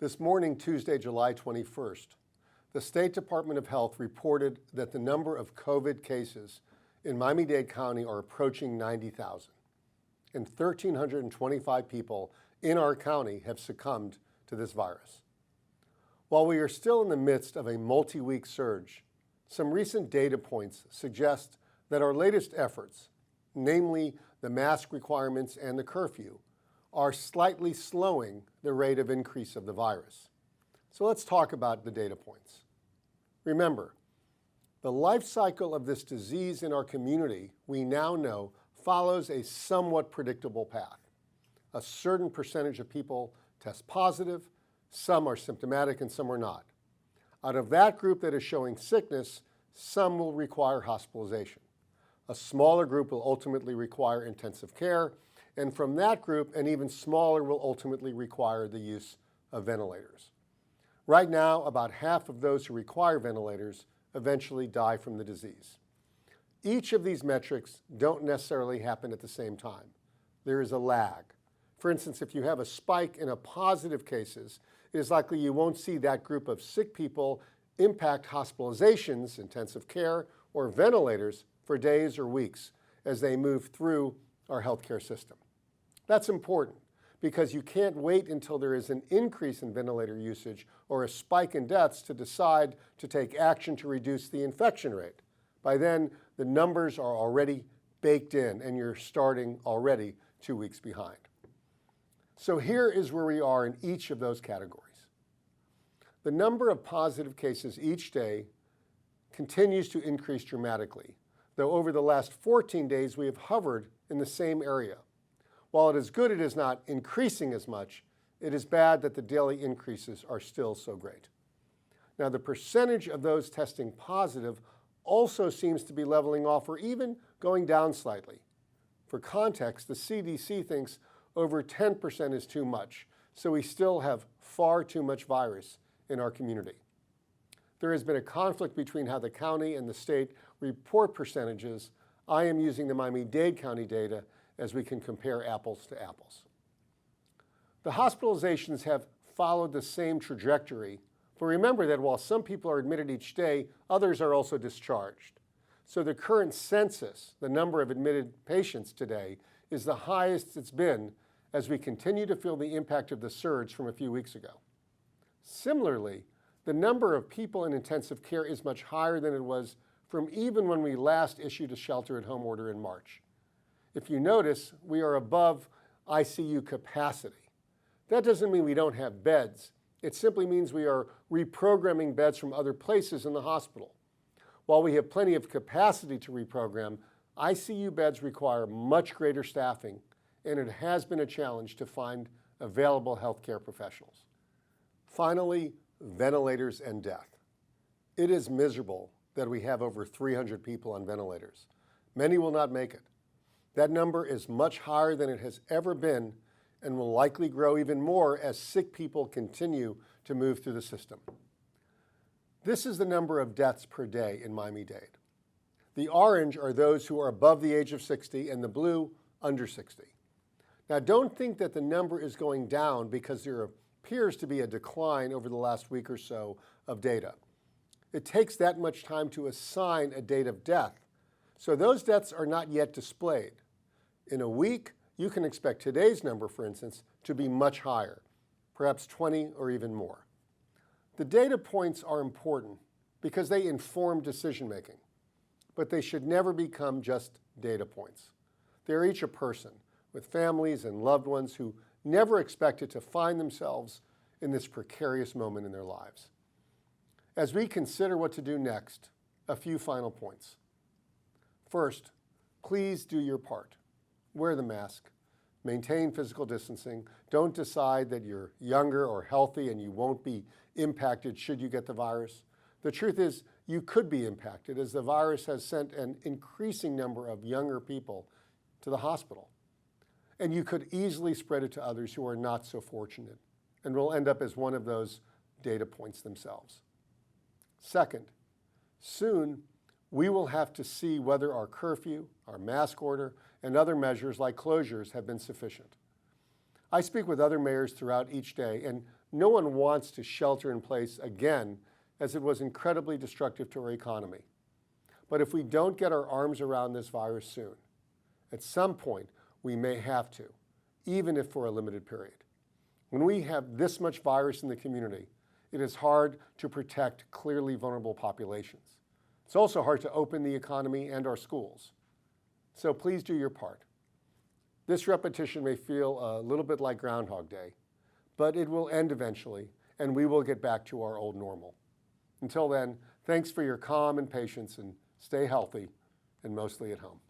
This morning, Tuesday, July 21st, the State Department of Health reported that the number of COVID cases in Miami-Dade County are approaching 90,000, and 1,325 people in our county have succumbed to this virus. While we are still in the midst of a multi-week surge, some recent data points suggest that our latest efforts, namely the mask requirements and the curfew, are slightly slowing the rate of increase of the virus. So let's talk about the data points. Remember, the life cycle of this disease in our community, we now know, follows a somewhat predictable path. A certain percentage of people test positive, some are symptomatic and some are not. Out of that group that is showing sickness, some will require hospitalization. A smaller group will ultimately require intensive care, and from that group, an even smaller will ultimately require the use of ventilators. Right now, about half of those who require ventilators eventually die from the disease. Each of these metrics don't necessarily happen at the same time. There is a lag. For instance, if you have a spike in positive cases, it is likely you won't see that group of sick people impact hospitalizations, intensive care, or ventilators for days or weeks as they move through our healthcare system. That's important because you can't wait until there is an increase in ventilator usage or a spike in deaths to decide to take action to reduce the infection rate. By then, the numbers are already baked in and you're starting already 2 weeks behind. So here is where we are in each of those categories. The number of positive cases each day continues to increase dramatically, though over the last 14 days we have hovered in the same area. While it is good it is not increasing as much, it is bad that the daily increases are still so great. Now, the percentage of those testing positive also seems to be leveling off or even going down slightly. For context, the CDC thinks over 10% is too much, so we still have far too much virus in our community. There has been a conflict between how the county and the state report percentages. I am using the Miami-Dade County data as we can compare apples to apples. The hospitalizations have followed the same trajectory, but remember that while some people are admitted each day, others are also discharged. So the current census, the number of admitted patients today, is the highest it's been as we continue to feel the impact of the surge from a few weeks ago. Similarly, the number of people in intensive care is much higher than it was from even when we last issued a shelter-at-home order in March. If you notice, we are above ICU capacity. That doesn't mean we don't have beds. It simply means we are reprogramming beds from other places in the hospital. While we have plenty of capacity to reprogram, ICU beds require much greater staffing, and it has been a challenge to find available healthcare professionals. Finally, ventilators and death. It is miserable that we have over 300 people on ventilators. Many will not make it. That number is much higher than it has ever been and will likely grow even more as sick people continue to move through the system. This is the number of deaths per day in Miami-Dade. The orange are those who are above the age of 60 and the blue under 60. Now, don't think that the number is going down because there appears to be a decline over the last week or so of data. It takes that much time to assign a date of death, so those deaths are not yet displayed. In a week, you can expect today's number, for instance, to be much higher, perhaps 20 or even more. The data points are important because they inform decision-making, but they should never become just data points. They are each a person with families and loved ones who never expected to find themselves in this precarious moment in their lives. As we consider what to do next, a few final points. First, please do your part. Wear the mask, maintain physical distancing. Don't decide that you're younger or healthy and you won't be impacted should you get the virus. The truth is, you could be impacted as the virus has sent an increasing number of younger people to the hospital. And you could easily spread it to others who are not so fortunate and will end up as one of those data points themselves. Second, soon we will have to see whether our curfew, our mask order, and other measures like closures have been sufficient. I speak with other mayors throughout each day, and no one wants to shelter in place again, as it was incredibly destructive to our economy. But if we don't get our arms around this virus soon, at some point we may have to, even if for a limited period. When we have this much virus in the community, it is hard to protect clearly vulnerable populations. It's also hard to open the economy and our schools. So please do your part. This repetition may feel a little bit like Groundhog Day, but it will end eventually, and we will get back to our old normal. Until then, thanks for your calm and patience, and stay healthy and mostly at home.